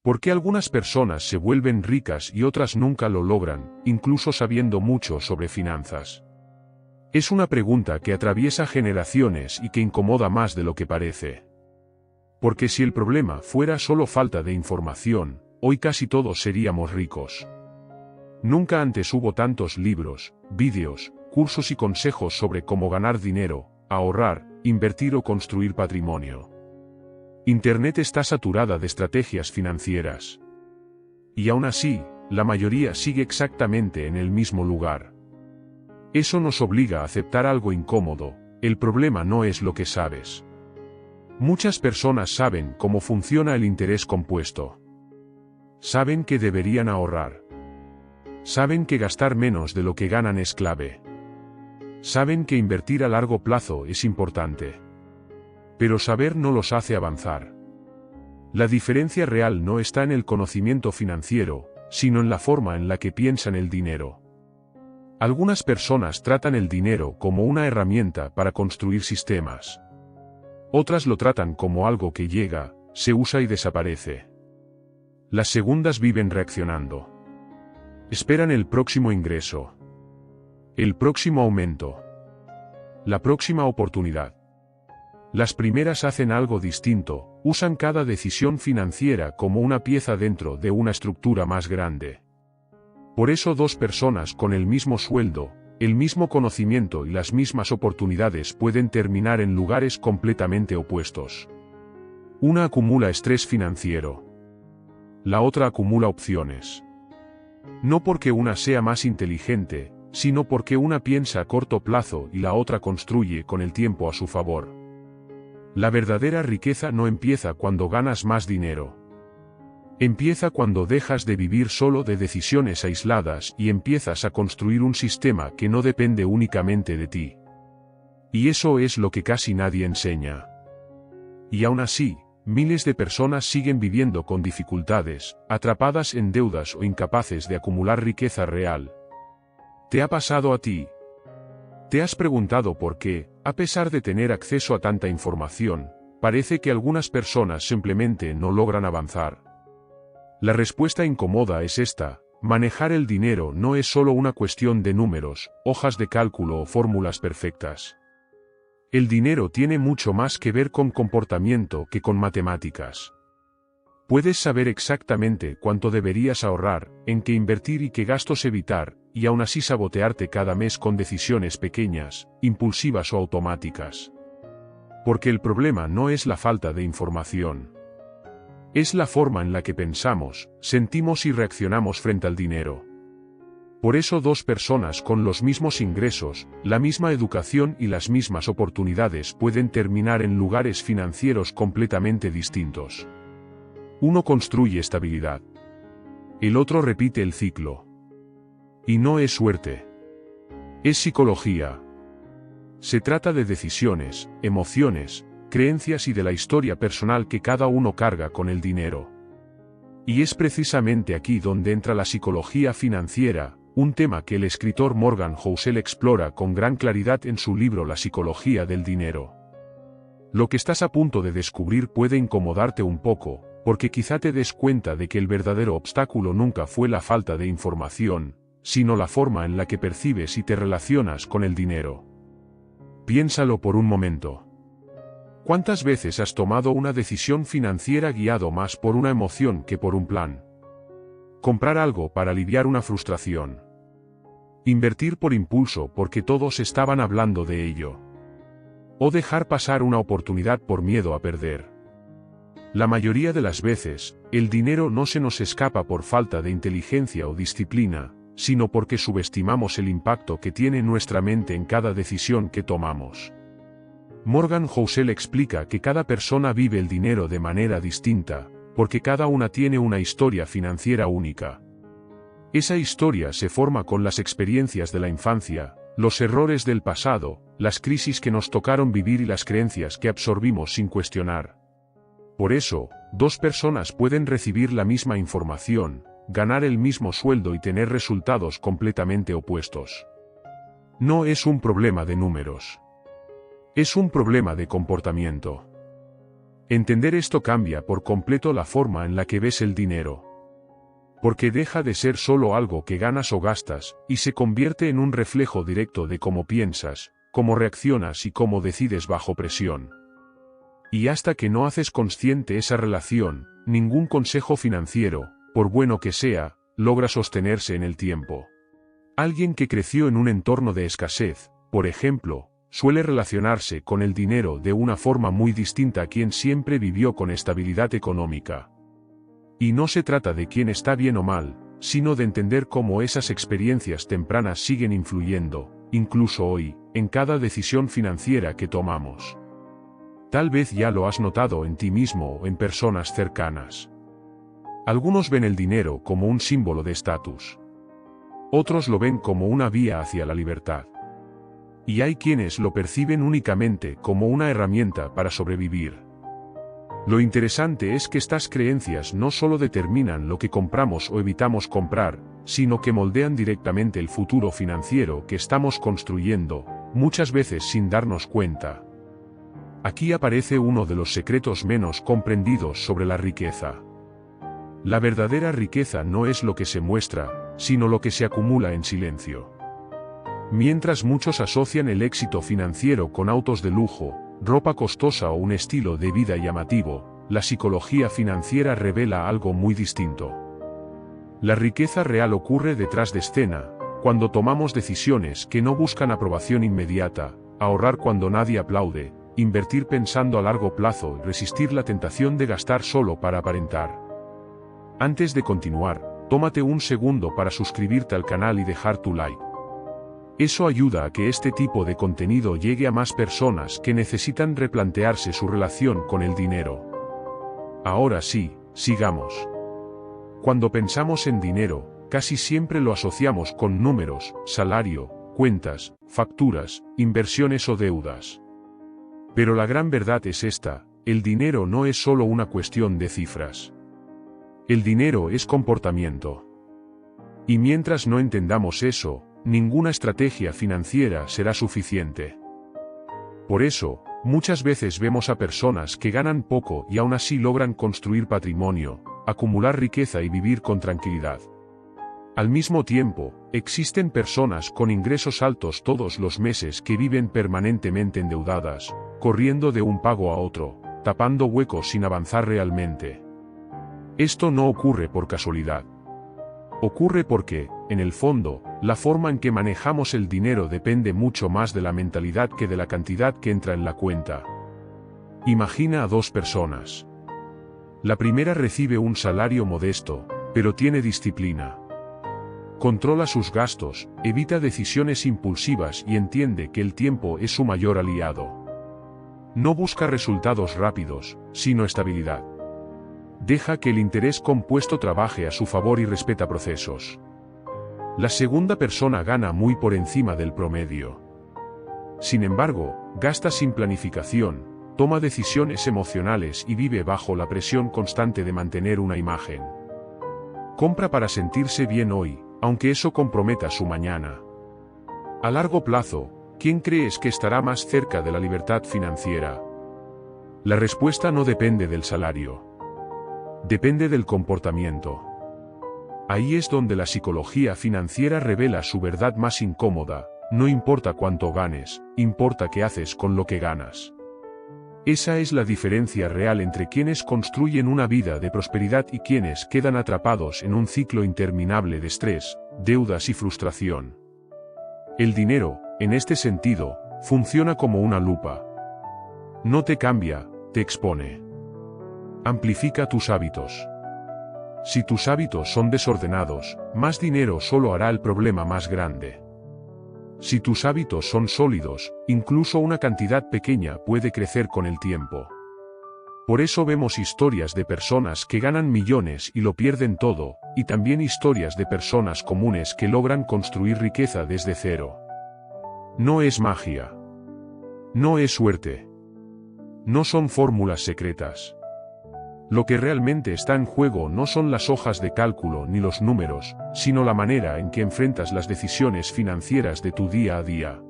¿Por qué algunas personas se vuelven ricas y otras nunca lo logran, incluso sabiendo mucho sobre finanzas? Es una pregunta que atraviesa generaciones y que incomoda más de lo que parece. Porque si el problema fuera solo falta de información, hoy casi todos seríamos ricos. Nunca antes hubo tantos libros, vídeos, cursos y consejos sobre cómo ganar dinero, ahorrar, invertir o construir patrimonio. Internet está saturada de estrategias financieras. Y aún así, la mayoría sigue exactamente en el mismo lugar. Eso nos obliga a aceptar algo incómodo: el problema no es lo que sabes. Muchas personas saben cómo funciona el interés compuesto. Saben que deberían ahorrar. Saben que gastar menos de lo que ganan es clave. Saben que invertir a largo plazo es importante. Pero saber no los hace avanzar. La diferencia real no está en el conocimiento financiero, sino en la forma en la que piensan el dinero. Algunas personas tratan el dinero como una herramienta para construir sistemas. Otras lo tratan como algo que llega, se usa y desaparece. Las segundas viven reaccionando. Esperan el próximo ingreso. El próximo aumento. La próxima oportunidad. Las primeras hacen algo distinto, usan cada decisión financiera como una pieza dentro de una estructura más grande. Por eso dos personas con el mismo sueldo, el mismo conocimiento y las mismas oportunidades pueden terminar en lugares completamente opuestos. Una acumula estrés financiero. La otra acumula opciones. No porque una sea más inteligente, sino porque una piensa a corto plazo y la otra construye con el tiempo a su favor. La verdadera riqueza no empieza cuando ganas más dinero. Empieza cuando dejas de vivir solo de decisiones aisladas y empiezas a construir un sistema que no depende únicamente de ti. Y eso es lo que casi nadie enseña. Y aún así, miles de personas siguen viviendo con dificultades, atrapadas en deudas o incapaces de acumular riqueza real. ¿Te ha pasado a ti? ¿Te has preguntado por qué, a pesar de tener acceso a tanta información, parece que algunas personas simplemente no logran avanzar? La respuesta incómoda es esta: manejar el dinero no es solo una cuestión de números, hojas de cálculo o fórmulas perfectas. El dinero tiene mucho más que ver con comportamiento que con matemáticas. Puedes saber exactamente cuánto deberías ahorrar, en qué invertir y qué gastos evitar, y aún así sabotearte cada mes con decisiones pequeñas, impulsivas o automáticas. Porque el problema no es la falta de información. Es la forma en la que pensamos, sentimos y reaccionamos frente al dinero. Por eso dos personas con los mismos ingresos, la misma educación y las mismas oportunidades pueden terminar en lugares financieros completamente distintos. Uno construye estabilidad. El otro repite el ciclo. Y no es suerte. Es psicología. Se trata de decisiones, emociones, creencias y de la historia personal que cada uno carga con el dinero. Y es precisamente aquí donde entra la psicología financiera, un tema que el escritor Morgan Housel explora con gran claridad en su libro La psicología del dinero. Lo que estás a punto de descubrir puede incomodarte un poco, porque quizá te des cuenta de que el verdadero obstáculo nunca fue la falta de información, sino la forma en la que percibes y te relacionas con el dinero. Piénsalo por un momento. ¿Cuántas veces has tomado una decisión financiera guiado más por una emoción que por un plan? Comprar algo para aliviar una frustración. Invertir por impulso porque todos estaban hablando de ello. O dejar pasar una oportunidad por miedo a perder. La mayoría de las veces, el dinero no se nos escapa por falta de inteligencia o disciplina, sino porque subestimamos el impacto que tiene nuestra mente en cada decisión que tomamos. Morgan Housel explica que cada persona vive el dinero de manera distinta, porque cada una tiene una historia financiera única. Esa historia se forma con las experiencias de la infancia, los errores del pasado, las crisis que nos tocaron vivir y las creencias que absorbimos sin cuestionar. Por eso, dos personas pueden recibir la misma información, ganar el mismo sueldo y tener resultados completamente opuestos. No es un problema de números. Es un problema de comportamiento. Entender esto cambia por completo la forma en la que ves el dinero. Porque deja de ser solo algo que ganas o gastas, y se convierte en un reflejo directo de cómo piensas, cómo reaccionas y cómo decides bajo presión. Y hasta que no haces consciente esa relación, ningún consejo financiero, por bueno que sea, logra sostenerse en el tiempo. Alguien que creció en un entorno de escasez, por ejemplo, suele relacionarse con el dinero de una forma muy distinta a quien siempre vivió con estabilidad económica. Y no se trata de quién está bien o mal, sino de entender cómo esas experiencias tempranas siguen influyendo, incluso hoy, en cada decisión financiera que tomamos. Tal vez ya lo has notado en ti mismo o en personas cercanas. Algunos ven el dinero como un símbolo de estatus. Otros lo ven como una vía hacia la libertad. Y hay quienes lo perciben únicamente como una herramienta para sobrevivir. Lo interesante es que estas creencias no solo determinan lo que compramos o evitamos comprar, sino que moldean directamente el futuro financiero que estamos construyendo, muchas veces sin darnos cuenta. Aquí aparece uno de los secretos menos comprendidos sobre la riqueza. La verdadera riqueza no es lo que se muestra, sino lo que se acumula en silencio. Mientras muchos asocian el éxito financiero con autos de lujo, ropa costosa o un estilo de vida llamativo, la psicología financiera revela algo muy distinto. La riqueza real ocurre detrás de escena, cuando tomamos decisiones que no buscan aprobación inmediata, ahorrar cuando nadie aplaude, invertir pensando a largo plazo y resistir la tentación de gastar solo para aparentar. Antes de continuar, tómate un segundo para suscribirte al canal y dejar tu like. Eso ayuda a que este tipo de contenido llegue a más personas que necesitan replantearse su relación con el dinero. Ahora sí, sigamos. Cuando pensamos en dinero, casi siempre lo asociamos con números, salario, cuentas, facturas, inversiones o deudas. Pero la gran verdad es esta: el dinero no es solo una cuestión de cifras. El dinero es comportamiento. Y mientras no entendamos eso, ninguna estrategia financiera será suficiente. Por eso, muchas veces vemos a personas que ganan poco y aún así logran construir patrimonio, acumular riqueza y vivir con tranquilidad. Al mismo tiempo, existen personas con ingresos altos todos los meses que viven permanentemente endeudadas, corriendo de un pago a otro, tapando huecos sin avanzar realmente. Esto no ocurre por casualidad. Ocurre porque, en el fondo, la forma en que manejamos el dinero depende mucho más de la mentalidad que de la cantidad que entra en la cuenta. Imagina a dos personas. La primera recibe un salario modesto, pero tiene disciplina. Controla sus gastos, evita decisiones impulsivas y entiende que el tiempo es su mayor aliado. No busca resultados rápidos, sino estabilidad. Deja que el interés compuesto trabaje a su favor y respeta procesos. La segunda persona gana muy por encima del promedio. Sin embargo, gasta sin planificación, toma decisiones emocionales y vive bajo la presión constante de mantener una imagen. Compra para sentirse bien hoy, aunque eso comprometa su mañana. A largo plazo, ¿quién crees que estará más cerca de la libertad financiera? La respuesta no depende del salario. Depende del comportamiento. Ahí es donde la psicología financiera revela su verdad más incómoda: no importa cuánto ganes, importa qué haces con lo que ganas. Esa es la diferencia real entre quienes construyen una vida de prosperidad y quienes quedan atrapados en un ciclo interminable de estrés, deudas y frustración. El dinero, en este sentido, funciona como una lupa. No te cambia, te expone. Amplifica tus hábitos. Si tus hábitos son desordenados, más dinero solo hará el problema más grande. Si tus hábitos son sólidos, incluso una cantidad pequeña puede crecer con el tiempo. Por eso vemos historias de personas que ganan millones y lo pierden todo, y también historias de personas comunes que logran construir riqueza desde cero. No es magia. No es suerte. No son fórmulas secretas. Lo que realmente está en juego no son las hojas de cálculo ni los números, sino la manera en que enfrentas las decisiones financieras de tu día a día.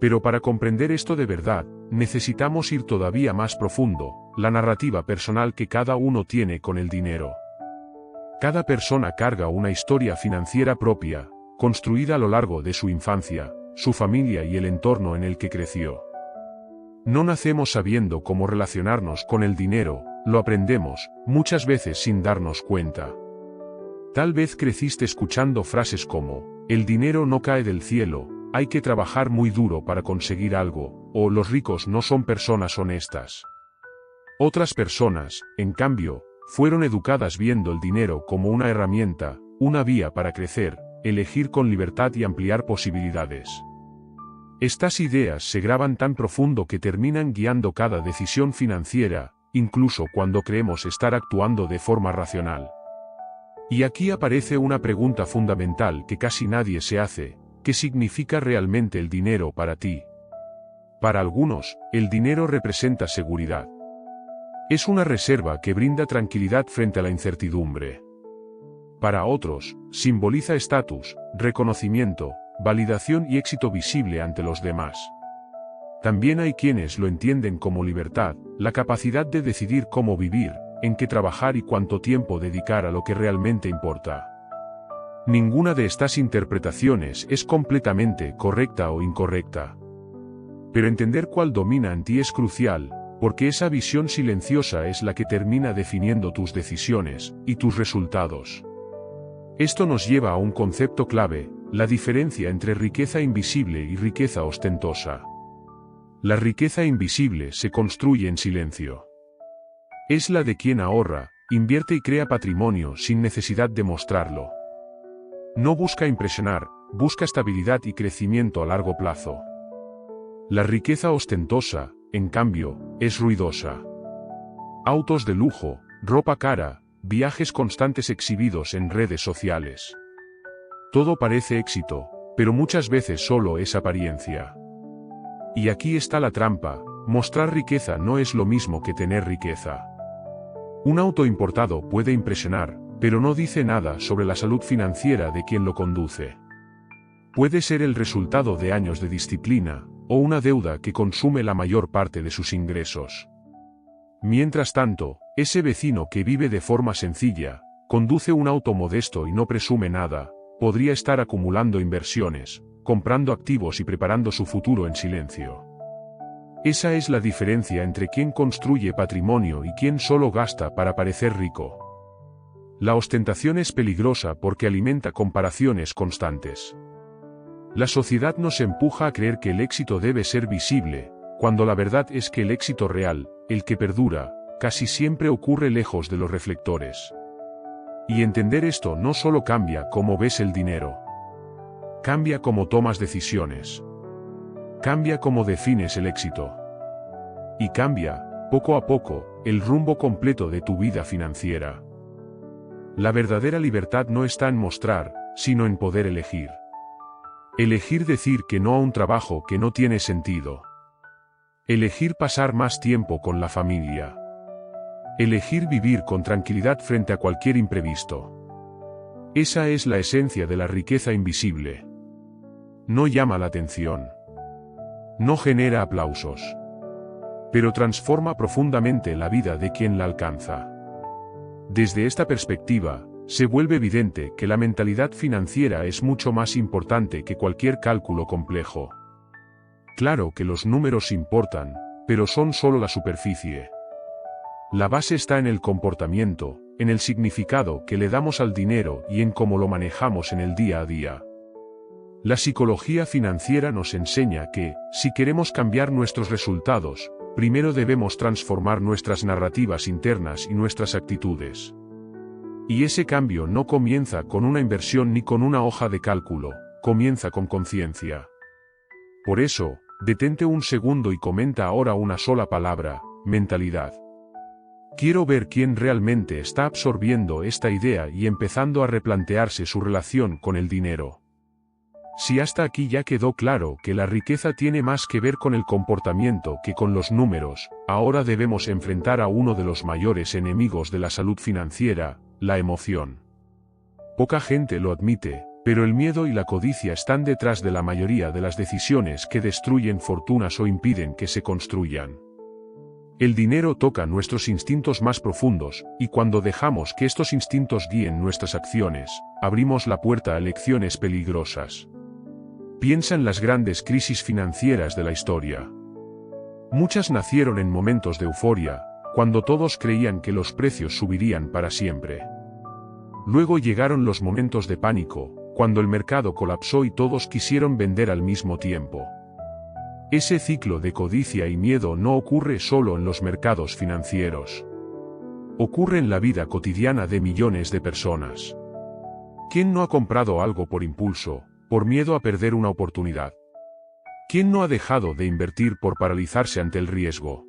Pero para comprender esto de verdad, necesitamos ir todavía más profundo, la narrativa personal que cada uno tiene con el dinero. Cada persona carga una historia financiera propia, construida a lo largo de su infancia, su familia y el entorno en el que creció. No nacemos sabiendo cómo relacionarnos con el dinero, lo aprendemos, muchas veces sin darnos cuenta. Tal vez creciste escuchando frases como, el dinero no cae del cielo, hay que trabajar muy duro para conseguir algo, o los ricos no son personas honestas. Otras personas, en cambio, fueron educadas viendo el dinero como una herramienta, una vía para crecer, elegir con libertad y ampliar posibilidades. Estas ideas se graban tan profundo que terminan guiando cada decisión financiera, incluso cuando creemos estar actuando de forma racional. Y aquí aparece una pregunta fundamental que casi nadie se hace: ¿qué significa realmente el dinero para ti? Para algunos, el dinero representa seguridad. Es una reserva que brinda tranquilidad frente a la incertidumbre. Para otros, simboliza estatus, reconocimiento, validación y éxito visible ante los demás. También hay quienes lo entienden como libertad, la capacidad de decidir cómo vivir, en qué trabajar y cuánto tiempo dedicar a lo que realmente importa. Ninguna de estas interpretaciones es completamente correcta o incorrecta. Pero entender cuál domina en ti es crucial, porque esa visión silenciosa es la que termina definiendo tus decisiones y tus resultados. Esto nos lleva a un concepto clave: la diferencia entre riqueza invisible y riqueza ostentosa. La riqueza invisible se construye en silencio. Es la de quien ahorra, invierte y crea patrimonio sin necesidad de mostrarlo. No busca impresionar, busca estabilidad y crecimiento a largo plazo. La riqueza ostentosa, en cambio, es ruidosa. Autos de lujo, ropa cara, viajes constantes exhibidos en redes sociales. Todo parece éxito, pero muchas veces solo es apariencia. Y aquí está la trampa: mostrar riqueza no es lo mismo que tener riqueza. Un auto importado puede impresionar, pero no dice nada sobre la salud financiera de quien lo conduce. Puede ser el resultado de años de disciplina, o una deuda que consume la mayor parte de sus ingresos. Mientras tanto, ese vecino que vive de forma sencilla, conduce un auto modesto y no presume nada, podría estar acumulando inversiones, comprando activos y preparando su futuro en silencio. Esa es la diferencia entre quien construye patrimonio y quien solo gasta para parecer rico. La ostentación es peligrosa porque alimenta comparaciones constantes. La sociedad nos empuja a creer que el éxito debe ser visible, cuando la verdad es que el éxito real, el que perdura, casi siempre ocurre lejos de los reflectores. Y entender esto no solo cambia cómo ves el dinero. Cambia cómo tomas decisiones. Cambia cómo defines el éxito. Y cambia, poco a poco, el rumbo completo de tu vida financiera. La verdadera libertad no está en mostrar, sino en poder elegir. Elegir decir que no a un trabajo que no tiene sentido. Elegir pasar más tiempo con la familia. Elegir vivir con tranquilidad frente a cualquier imprevisto. Esa es la esencia de la riqueza invisible. No llama la atención. No genera aplausos. Pero transforma profundamente la vida de quien la alcanza. Desde esta perspectiva, se vuelve evidente que la mentalidad financiera es mucho más importante que cualquier cálculo complejo. Claro que los números importan, pero son solo la superficie. La base está en el comportamiento, en el significado que le damos al dinero y en cómo lo manejamos en el día a día. La psicología financiera nos enseña que, si queremos cambiar nuestros resultados, primero debemos transformar nuestras narrativas internas y nuestras actitudes. Y ese cambio no comienza con una inversión ni con una hoja de cálculo, comienza con conciencia. Por eso, detente un segundo y comenta ahora una sola palabra: mentalidad. Quiero ver quién realmente está absorbiendo esta idea y empezando a replantearse su relación con el dinero. Si hasta aquí ya quedó claro que la riqueza tiene más que ver con el comportamiento que con los números, ahora debemos enfrentar a uno de los mayores enemigos de la salud financiera: la emoción. Poca gente lo admite, Pero el miedo y la codicia están detrás de la mayoría de las decisiones que destruyen fortunas o impiden que se construyan. El dinero toca nuestros instintos más profundos, y cuando dejamos que estos instintos guíen nuestras acciones, abrimos la puerta a elecciones peligrosas. Piensa en las grandes crisis financieras de la historia. Muchas nacieron en momentos de euforia, cuando todos creían que los precios subirían para siempre. Luego llegaron los momentos de pánico, cuando el mercado colapsó y todos quisieron vender al mismo tiempo. Ese ciclo de codicia y miedo no ocurre solo en los mercados financieros. Ocurre en la vida cotidiana de millones de personas. ¿Quién no ha comprado algo por impulso, por miedo a perder una oportunidad? ¿Quién no ha dejado de invertir por paralizarse ante el riesgo?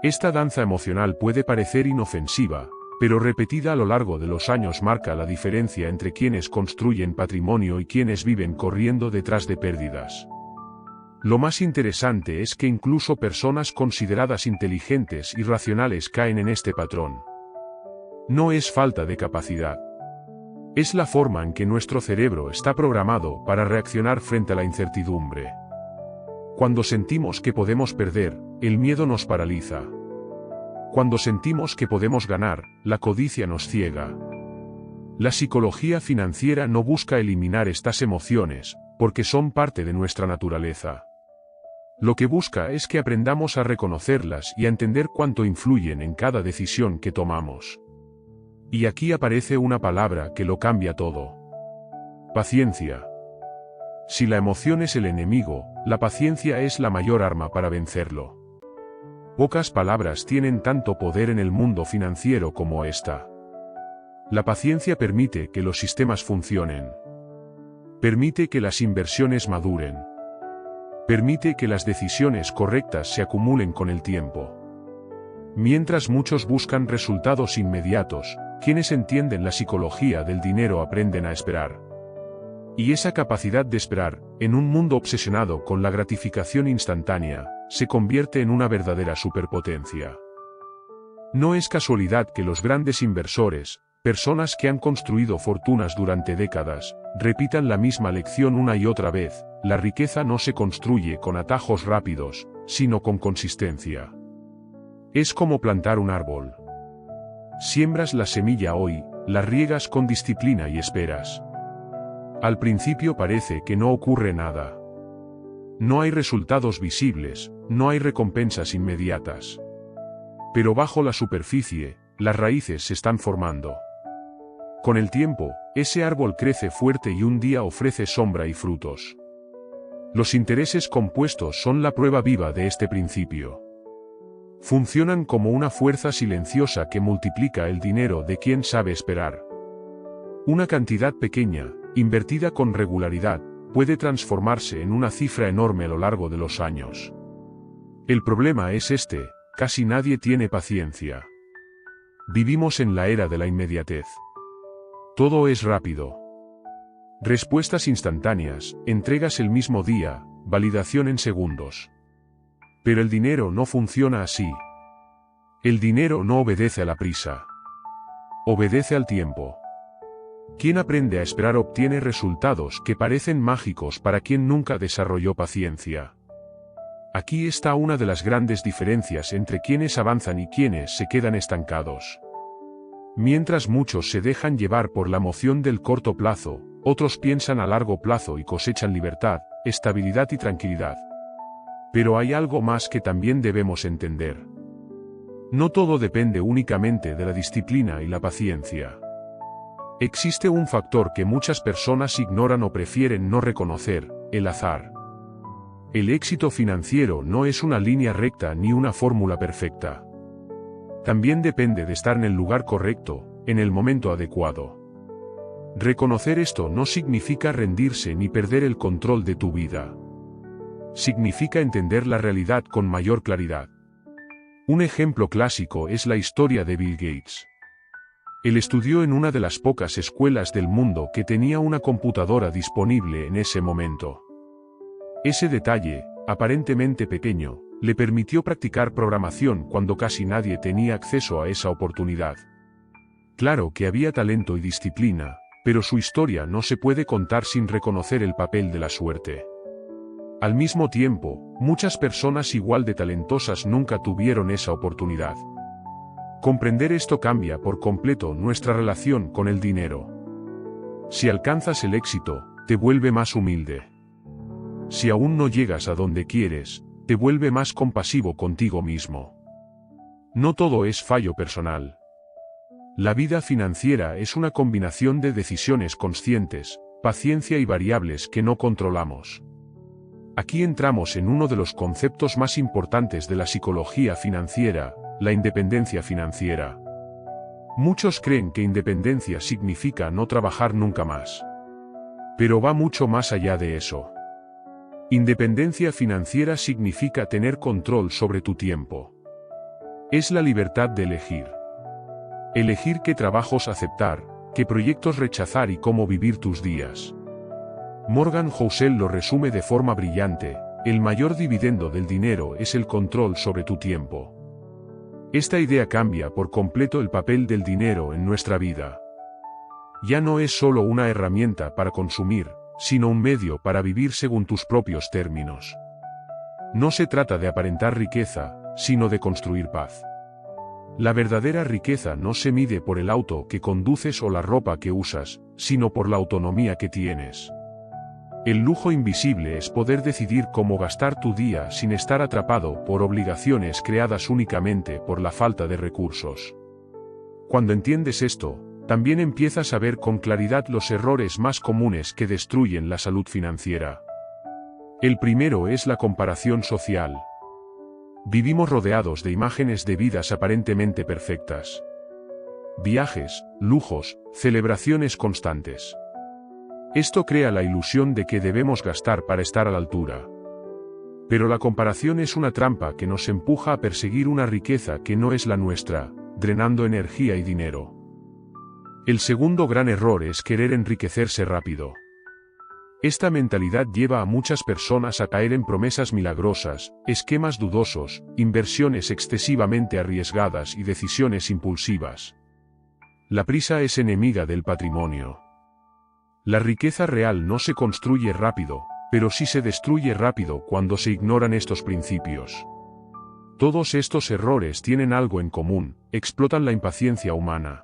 Esta danza emocional puede parecer inofensiva, pero repetida a lo largo de los años marca la diferencia entre quienes construyen patrimonio y quienes viven corriendo detrás de pérdidas. Lo más interesante es que incluso personas consideradas inteligentes y racionales caen en este patrón. No es falta de capacidad. Es la forma en que nuestro cerebro está programado para reaccionar frente a la incertidumbre. Cuando sentimos que podemos perder, el miedo nos paraliza. Cuando sentimos que podemos ganar, la codicia nos ciega. La psicología financiera no busca eliminar estas emociones, porque son parte de nuestra naturaleza. Lo que busca es que aprendamos a reconocerlas y a entender cuánto influyen en cada decisión que tomamos. Y aquí aparece una palabra que lo cambia todo. Paciencia. Si la emoción es el enemigo, la paciencia es la mayor arma para vencerlo. Pocas palabras tienen tanto poder en el mundo financiero como esta. La paciencia permite que los sistemas funcionen. Permite que las inversiones maduren. Permite que las decisiones correctas se acumulen con el tiempo. Mientras muchos buscan resultados inmediatos, quienes entienden la psicología del dinero aprenden a esperar. Y esa capacidad de esperar, en un mundo obsesionado con la gratificación instantánea, se convierte en una verdadera superpotencia. No es casualidad que los grandes inversores, personas que han construido fortunas durante décadas, repitan la misma lección una y otra vez: la riqueza no se construye con atajos rápidos, sino con consistencia. Es como plantar un árbol. Siembras la semilla hoy, la riegas con disciplina y esperas. Al principio parece que no ocurre nada. No hay resultados visibles, no hay recompensas inmediatas. Pero bajo la superficie, las raíces se están formando. Con el tiempo, ese árbol crece fuerte y un día ofrece sombra y frutos. Los intereses compuestos son la prueba viva de este principio. Funcionan como una fuerza silenciosa que multiplica el dinero de quien sabe esperar. Una cantidad pequeña, invertida con regularidad, puede transformarse en una cifra enorme a lo largo de los años. El problema es este: casi nadie tiene paciencia. Vivimos en la era de la inmediatez. Todo es rápido. Respuestas instantáneas, entregas el mismo día, validación en segundos. Pero el dinero no funciona así. El dinero no obedece a la prisa. Obedece al tiempo. Quien aprende a esperar obtiene resultados que parecen mágicos para quien nunca desarrolló paciencia. Aquí está una de las grandes diferencias entre quienes avanzan y quienes se quedan estancados. Mientras muchos se dejan llevar por la emoción del corto plazo, otros piensan a largo plazo y cosechan libertad, estabilidad y tranquilidad. Pero hay algo más que también debemos entender. No todo depende únicamente de la disciplina y la paciencia. Existe un factor que muchas personas ignoran o prefieren no reconocer: el azar. El éxito financiero no es una línea recta ni una fórmula perfecta. También depende de estar en el lugar correcto, en el momento adecuado. Reconocer esto no significa rendirse ni perder el control de tu vida. Significa entender la realidad con mayor claridad. Un ejemplo clásico es la historia de Bill Gates. Él estudió en una de las pocas escuelas del mundo que tenía una computadora disponible en ese momento. Ese detalle, aparentemente pequeño, le permitió practicar programación cuando casi nadie tenía acceso a esa oportunidad. Claro que había talento y disciplina, pero su historia no se puede contar sin reconocer el papel de la suerte. Al mismo tiempo, muchas personas igual de talentosas nunca tuvieron esa oportunidad. Comprender esto cambia por completo nuestra relación con el dinero. Si alcanzas el éxito, te vuelve más humilde. Si aún no llegas a donde quieres, te vuelve más compasivo contigo mismo. No todo es fallo personal. La vida financiera es una combinación de decisiones conscientes, paciencia y variables que no controlamos. Aquí entramos en uno de los conceptos más importantes de la psicología financiera, la independencia financiera. Muchos creen que independencia significa no trabajar nunca más. Pero va mucho más allá de eso. Independencia financiera significa tener control sobre tu tiempo. Es la libertad de elegir. Elegir qué trabajos aceptar, qué proyectos rechazar y cómo vivir tus días. Morgan Housel lo resume de forma brillante: el mayor dividendo del dinero es el control sobre tu tiempo. Esta idea cambia por completo el papel del dinero en nuestra vida. Ya no es solo una herramienta para consumir, sino un medio para vivir según tus propios términos. No se trata de aparentar riqueza, sino de construir paz. La verdadera riqueza no se mide por el auto que conduces o la ropa que usas, sino por la autonomía que tienes. El lujo invisible es poder decidir cómo gastar tu día sin estar atrapado por obligaciones creadas únicamente por la falta de recursos. Cuando entiendes esto, también empiezas a ver con claridad los errores más comunes que destruyen la salud financiera. El primero es la comparación social. Vivimos rodeados de imágenes de vidas aparentemente perfectas. Viajes, lujos, celebraciones constantes. Esto crea la ilusión de que debemos gastar para estar a la altura. Pero la comparación es una trampa que nos empuja a perseguir una riqueza que no es la nuestra, drenando energía y dinero. El segundo gran error es querer enriquecerse rápido. Esta mentalidad lleva a muchas personas a caer en promesas milagrosas, esquemas dudosos, inversiones excesivamente arriesgadas y decisiones impulsivas. La prisa es enemiga del patrimonio. La riqueza real no se construye rápido, pero sí se destruye rápido cuando se ignoran estos principios. Todos estos errores tienen algo en común: explotan la impaciencia humana.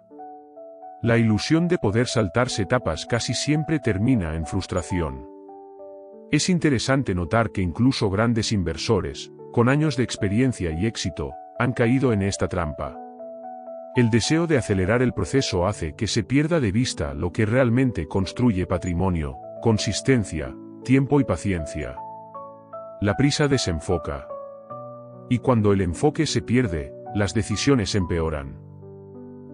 La ilusión de poder saltarse etapas casi siempre termina en frustración. Es interesante notar que incluso grandes inversores, con años de experiencia y éxito, han caído en esta trampa. El deseo de acelerar el proceso hace que se pierda de vista lo que realmente construye patrimonio: consistencia, tiempo y paciencia. La prisa desenfoca. Y cuando el enfoque se pierde, las decisiones empeoran.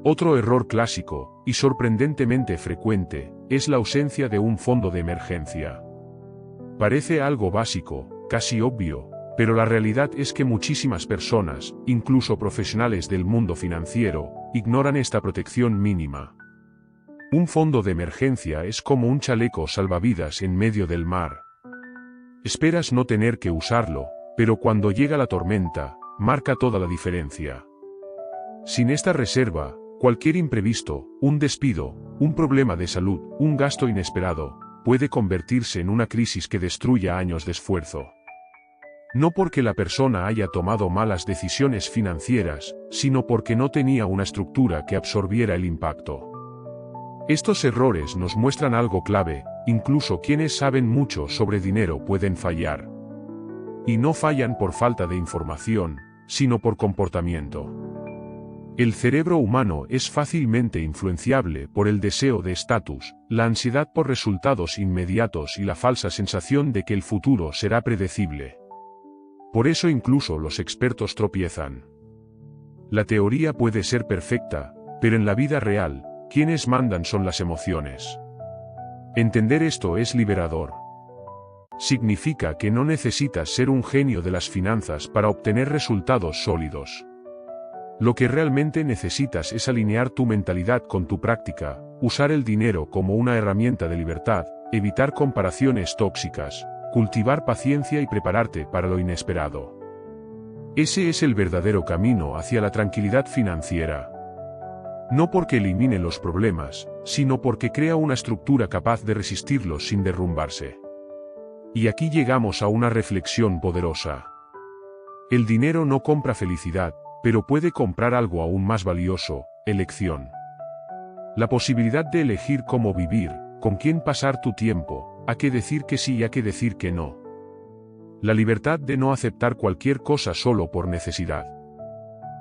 Otro error clásico, y sorprendentemente frecuente, es la ausencia de un fondo de emergencia. Parece algo básico, casi obvio, pero la realidad es que muchísimas personas, incluso profesionales del mundo financiero, ignoran esta protección mínima. Un fondo de emergencia es como un chaleco salvavidas en medio del mar. Esperas no tener que usarlo, pero cuando llega la tormenta, marca toda la diferencia. Sin esta reserva, cualquier imprevisto, un despido, un problema de salud, un gasto inesperado, puede convertirse en una crisis que destruya años de esfuerzo. No porque la persona haya tomado malas decisiones financieras, sino porque no tenía una estructura que absorbiera el impacto. Estos errores nos muestran algo clave: incluso quienes saben mucho sobre dinero pueden fallar. Y no fallan por falta de información, sino por comportamiento. El cerebro humano es fácilmente influenciable por el deseo de estatus, la ansiedad por resultados inmediatos y la falsa sensación de que el futuro será predecible. Por eso incluso los expertos tropiezan. La teoría puede ser perfecta, pero en la vida real, quienes mandan son las emociones. Entender esto es liberador. Significa que no necesitas ser un genio de las finanzas para obtener resultados sólidos. Lo que realmente necesitas es alinear tu mentalidad con tu práctica, usar el dinero como una herramienta de libertad, evitar comparaciones tóxicas, cultivar paciencia y prepararte para lo inesperado. Ese es el verdadero camino hacia la tranquilidad financiera. No porque elimine los problemas, sino porque crea una estructura capaz de resistirlos sin derrumbarse. Y aquí llegamos a una reflexión poderosa. El dinero no compra felicidad, pero puede comprar algo aún más valioso: elección. La posibilidad de elegir cómo vivir, con quién pasar tu tiempo, a qué decir que sí y a qué decir que no. La libertad de no aceptar cualquier cosa solo por necesidad.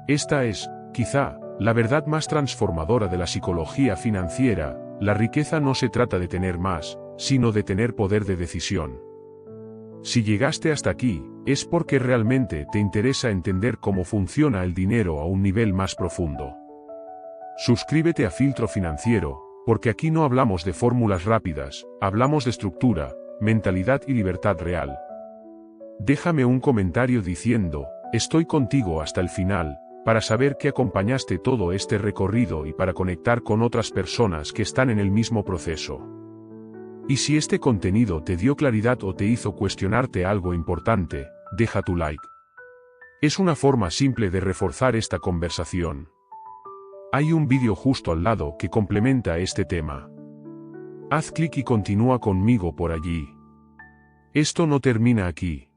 Esta es, quizá, la verdad más transformadora de la psicología financiera. La riqueza no se trata de tener más, sino de tener poder de decisión. Si llegaste hasta aquí, es porque realmente te interesa entender cómo funciona el dinero a un nivel más profundo. Suscríbete a Filtro Financiero, porque aquí no hablamos de fórmulas rápidas, hablamos de estructura, mentalidad y libertad real. Déjame un comentario diciendo: estoy contigo hasta el final, para saber que acompañaste todo este recorrido y para conectar con otras personas que están en el mismo proceso. Y si este contenido te dio claridad o te hizo cuestionarte algo importante, deja tu like. Es una forma simple de reforzar esta conversación. Hay un vídeo justo al lado que complementa este tema. Haz clic y continúa conmigo por allí. Esto no termina aquí.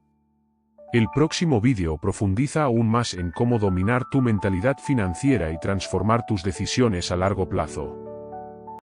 El próximo vídeo profundiza aún más en cómo dominar tu mentalidad financiera y transformar tus decisiones a largo plazo.